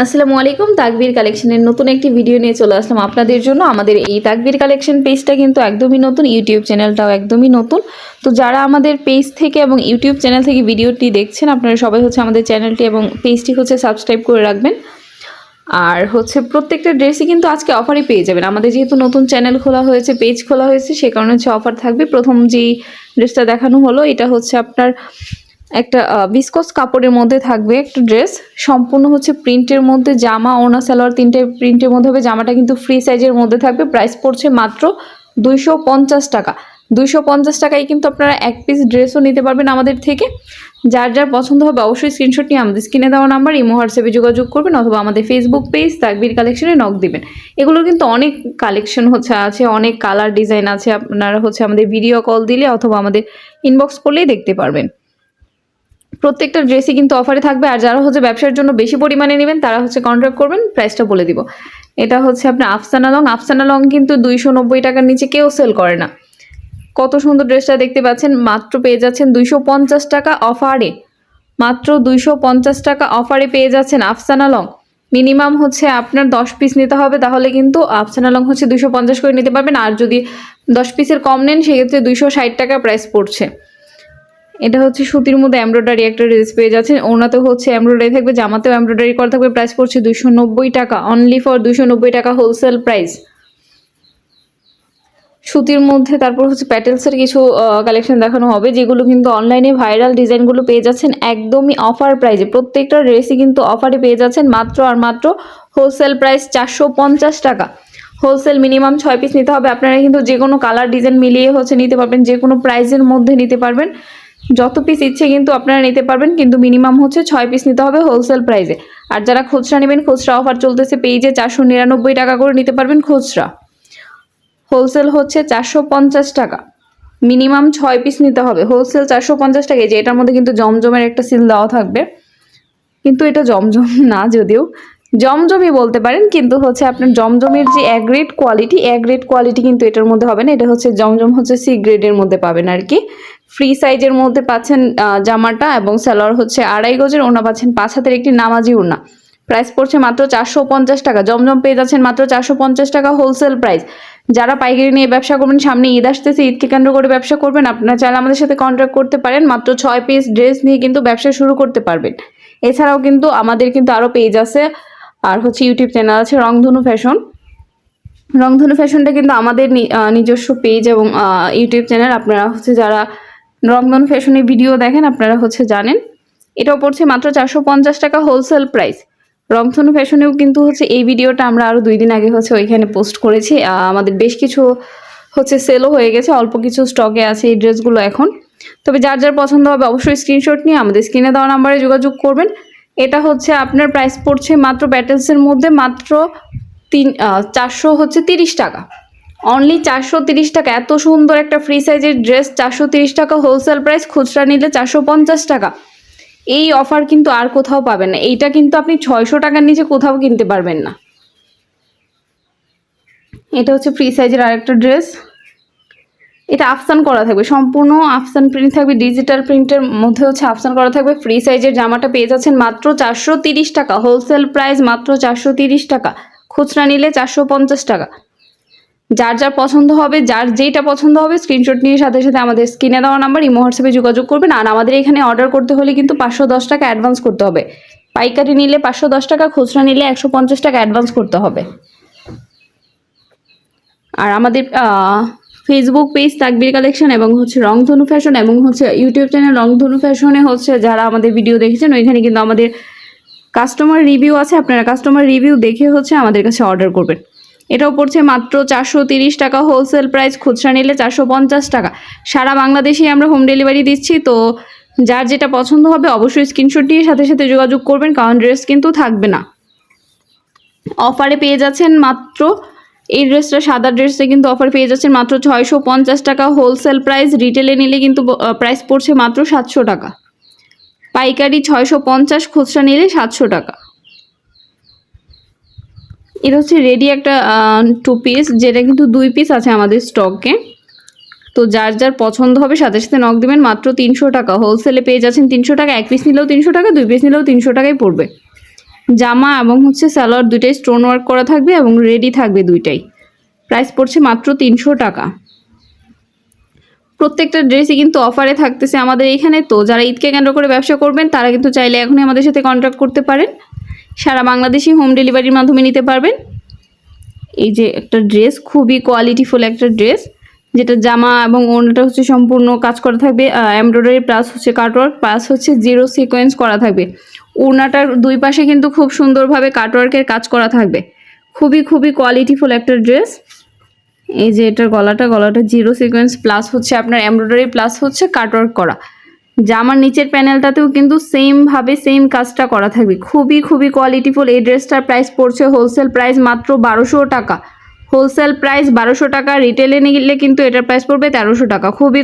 আসসালামু আলাইকুম। তাকবীর কালেকশনের নতুন একটি ভিডিও নিয়ে চলে আসলাম আপনাদের জন্য। আমাদের এই তাকবীর কালেকশন পেজটা কিন্তু একদমই নতুন, ইউটিউব চ্যানেলটাও একদমই নতুন। তো যারা আমাদের পেজ থেকে এবং ইউটিউব চ্যানেল থেকে ভিডিওটি দেখছেন, আপনারা সবাই আমাদের চ্যানেলটি এবং পেজটি সাবস্ক্রাইব করে রাখবেন। আর প্রত্যেকটা ড্রেসই কিন্তু আজকে অফারে পেয়ে যাবেন। আমাদের যেহেতু নতুন চ্যানেল খোলা হয়েছে, পেজ খোলা হয়েছে, সে কারণে অফার থাকবে। প্রথম যেই ড্রেসটা দেখানো হলো, এটা আপনার একটা বিসকস কাপড়ের মধ্যে থাকবে একটা ড্রেস, সম্পূর্ণ প্রিন্টের মধ্যে, জামা ওনা সালোয়ার তিনটে প্রিন্টের মধ্যে হবে। জামাটা কিন্তু ফ্রি সাইজের মধ্যে থাকবে। প্রাইস পড়ছে মাত্র 250 টাকা। 250 টাকায় কিন্তু আপনারা এক পিস ড্রেসও নিতে পারবেন আমাদের থেকে। যার যার পছন্দ হবে অবশ্যই স্ক্রিনশট নিয়ে আমাদের স্ক্রিনে দেওয়া নাম্বার ইমো হোয়াটসঅ্যাপে যোগাযোগ করবেন, অথবা আমাদের ফেসবুক পেজ তাকবীর কালেকশনে নক দিবেন। এগুলোর কিন্তু অনেক কালেকশন আছে, অনেক কালার ডিজাইন আছে। আপনারা আমাদের ভিডিও কল দিলে অথবা আমাদের ইনবক্স করলেই দেখতে পারবেন। প্রত্যেকটা ড্রেসই কিন্তু অফারে থাকবে। আর যারা ব্যবসার জন্য বেশি পরিমাণে নেবেন তারা কন্ট্যাক্ট করবেন, প্রাইসটা বলে দিব। এটা আপনার আফসানা লং। আফসানা লং কিন্তু 290 টাকার নিচে কেউ সেল করে না। কত সুন্দর ড্রেসটা দেখতে পাচ্ছেন, মাত্র পেয়ে যাচ্ছেন 250 টাকা অফারে। মাত্র 250 টাকা অফারে পেয়ে যাচ্ছেন আফসানা লং। মিনিমাম আপনার 10 পিস নিতে হবে, তাহলে কিন্তু আফসানা লং 250 করে নিতে পারবেন। আর যদি 10 পিসের কম নেন সেক্ষেত্রে 260 টাকা প্রাইস পড়ছে। এটা সুতির মধ্যে এমব্রয়ডারি একটা ড্রেস পেয়ে যাচ্ছেন। ওনাতেও এমব্রয়ডারি থাকবে, জামাতেও এমব্রয়ডারি করা থাকবে। প্রাইস পড়ছে 290 টাকা, অনলি ফর 290 টাকা হোলসেল প্রাইস। সুতির মধ্যে তারপর প্যাটেলসের কিছু কালেকশন দেখানো হবে, যেগুলো কিন্তু অনলাইনে ভাইরাল ডিজাইনগুলো পেয়ে যাচ্ছেন একদমই অফার প্রাইসে। প্রত্যেকটা ড্রেসই কিন্তু অফারে পেয়ে যাচ্ছেন মাত্র আর মাত্র হোলসেল প্রাইস 450 টাকা। হোলসেল মিনিমাম 6 পিস নিতে হবে। আপনারা কিন্তু যে কোনো কালার ডিজাইন মিলিয়ে নিতে পারবেন, যে কোনো প্রাইসের মধ্যে নিতে পারবেন। যত পিস ইচ্ছে কিন্তু আপনারা নিতে পারবেন, কিন্তু মিনিমাম 6 পিস নিতে হবে হোলসেল প্রাইসে। আর যারা খুচরা নেবেন, খুচরা অফার চলতেছে পেজে, 499 টাকা করে নিতে পারবেন খুচরা। হোলসেল 450 টাকা, মিনিমাম 6 পিস নিতে হবে। হোলসেল 450 টাকা। যে এটার মধ্যে কিন্তু জমজমের একটা সিল দেওয়া থাকবে, কিন্তু এটা জমজম না, যদিও জমজমই বলতে পারেন, কিন্তু আপনার জমজমের যে এ গ্রেড কোয়ালিটি কিন্তু এটার মধ্যে হবে না। এটা জমজম সি গ্রেডের মধ্যে পাবেন আর কি। ফ্রি সাইজের মধ্যে পাচ্ছেন জামাটা, এবং সালোয়ার 2.5 গজের, ওনা পাচ্ছেন 5 হাতের একটি নামাজি ওনা। প্রাইস পড়ছে মাত্র 450 টাকা। জমজম পেয়ে যাচ্ছেন মাত্র 450 টাকা হোলসেল প্রাইস। যারা পাইকারি নিয়ে ব্যবসা করবেন, সামনে ঈদ আসতেছে, ঈদকে কেন্দ্র করে ব্যবসা করবেন, আপনারা চাইলে আমাদের সাথে কন্ট্যাক্ট করতে পারেন। মাত্র 6 পিস ড্রেস নিয়ে কিন্তু ব্যবসা শুরু করতে পারবেন। এছাড়াও কিন্তু আমাদের আরও পেজ আছে, আর ইউটিউব চ্যানেল আছে রংধনু ফ্যাশন। রংধনু ফ্যাশনটা কিন্তু আমাদের নিজস্ব পেজ এবং ইউটিউব চ্যানেল। আপনারা যারা রংধনু ফ্যাশনের ভিডিও দেখেন, আপনারা জানেন। এটাও পড়ছে মাত্র 450 টাকা হোলসেল প্রাইস। রংধনু ফ্যাশনেও কিন্তু এই ভিডিওটা আমরা আরও 2 দিন আগে ওইখানে পোস্ট করেছি। আমাদের বেশ কিছু সেলও হয়ে গেছে, অল্প কিছু স্টকে আছে এই ড্রেসগুলো এখন। তবে যার যার পছন্দ হবে অবশ্যই স্ক্রিনশট নিয়ে আমাদের স্ক্রিনে দেওয়া নাম্বারে যোগাযোগ করবেন। এটা আপনার প্রাইস পড়ছে মাত্র প্যাটেলসের মধ্যে মাত্র 430 টাকা, অনলি 430 টাকা। এত সুন্দর একটা ফ্রি সাইজের ড্রেস 430 টাকা হোলসেল প্রাইস, খুচরা নিলে 450 টাকা। এই অফার কিন্তু আর কোথাও পাবেন না। এইটা কিন্তু আপনি 600 টাকার নিচে কোথাও কিনতে পারবেন না। এটা ফ্রি সাইজের আরেকটা ড্রেস। এটা আফসান করা থাকবে, সম্পূর্ণ আফসান প্রিন্ট থাকবে, ডিজিটাল প্রিন্টের মধ্যে আফসান করা থাকবে। ফ্রি সাইজের জামাটা পেয়ে যাচ্ছেন মাত্র 430 টাকা হোলসেল প্রাইস, মাত্র 430 টাকা। খুচরা নিলে 450 টাকা। যার যার পছন্দ হবে, যার যেটা পছন্দ হবে স্ক্রিনশট নিয়ে সাথে সাথে আমাদের স্ক্রিনে দেওয়া নাম্বার ইমো হোয়াটসঅ্যাপে যোগাযোগ করবেন। আর আমাদের এখানে অর্ডার করতে হলে কিন্তু 510 টাকা অ্যাডভান্স করতে হবে। পাইকারি নিলে 510 টাকা, খুচরা নিলে 150 টাকা অ্যাডভান্স করতে হবে। আর আমাদের ফেসবুক পেজ তাকবীর কালেকশন এবং রংধনু ফ্যাশন এবং ইউটিউব চ্যানেল রংধনু ফ্যাশনে যারা আমাদের ভিডিও দেখেছেন, ওইখানে কিন্তু আমাদের কাস্টমার রিভিউ আছে। আপনারা কাস্টমার রিভিউ দেখে আমাদের কাছে অর্ডার করবেন। এটাও পড়ছে মাত্র 430 টাকা হোলসেল প্রাইস, খুচরা নিলে 450 টাকা। সারা বাংলাদেশে আমরা হোম ডেলিভারি দিচ্ছি। তো যার যেটা পছন্দ হবে অবশ্যই স্ক্রিনশট দিয়ে সাথে সাথে যোগাযোগ করবেন, কারণ ড্রেস কিন্তু থাকবে না। অফারে পেয়ে যাচ্ছেন মাত্র এই ড্রেসটা, সাদা ড্রেসটা কিন্তু অফার পেয়ে যাচ্ছেন মাত্র 650 টাকা হোলসেল প্রাইস। রিটেলে নিলে কিন্তু প্রাইস পড়ছে মাত্র 700 টাকা। পাইকারি 650, খুচরা নিলে 700 টাকা। এটা রেডি একটা 2 পিস, যেটা কিন্তু 2 পিস আছে আমাদের স্টকে। তো যার যার পছন্দ হবে সাথে সাথে নক দিবেন। মাত্র 300 টাকা হোলসেলে পেয়ে যাচ্ছেন 300 টাকা। 1 পিস নিলেও 300 টাকা, 2 পিস নিলেও 300 টাকাই পড়বে। জামা এবং হচ্ছে সালোয়ার দুইটাই স্টোন ওয়ার্ক করা থাকবে এবং রেডি থাকবে দুইটাই। প্রাইস পড়ছে মাত্র 300 টাকা। প্রত্যেকটা ড্রেসই কিন্তু অফারে থাকতেছে আমাদের এখানে। তো যারা ঈদকে কেন্দ্র করে ব্যবসা করবেন তারা কিন্তু চাইলে এখনই আমাদের সাথে কন্ট্যাক্ট করতে পারেন। সারা বাংলাদেশি হোম ডেলিভারির মাধ্যমে নিতে পারবেন। এই যে একটা ড্রেস, খুবই কোয়ালিটিফুল একটা ড্রেস, যেটা জামা এবং ওড়নাটা হচ্ছে সম্পূর্ণ কাজ করা থাকবে এমব্রয়ডারি প্লাস হচ্ছে কাটওয়ার্ক প্লাস হচ্ছে জিরো সিকোয়েন্স করা থাকবে। ওড়নাটার দুই পাশে কিন্তু খুব সুন্দরভাবে কাটওয়ার্কের কাজ করা থাকবে। খুবই খুবই কোয়ালিটিফুল একটা ড্রেস। এই যে এটার গলাটা জিরো সিকোয়েন্স প্লাস হচ্ছে আপনার এমব্রয়ডারি প্লাস হচ্ছে কাটওয়ার্ক করা। জামার নিচের প্যানেলটাতেও কিন্তু সেম কাজটা করা থাকবে। খুবই খুবই কোয়ালিটিফুল এই ড্রেসটার প্রাইস পড়ছে হোলসেল প্রাইস মাত্র 1200 টাকা। হোলসেল প্রাইস 1200 টাকা, রিটেলে নিলে কিন্তু এটার প্রাইস পড়বে 1300 টাকা। খুবই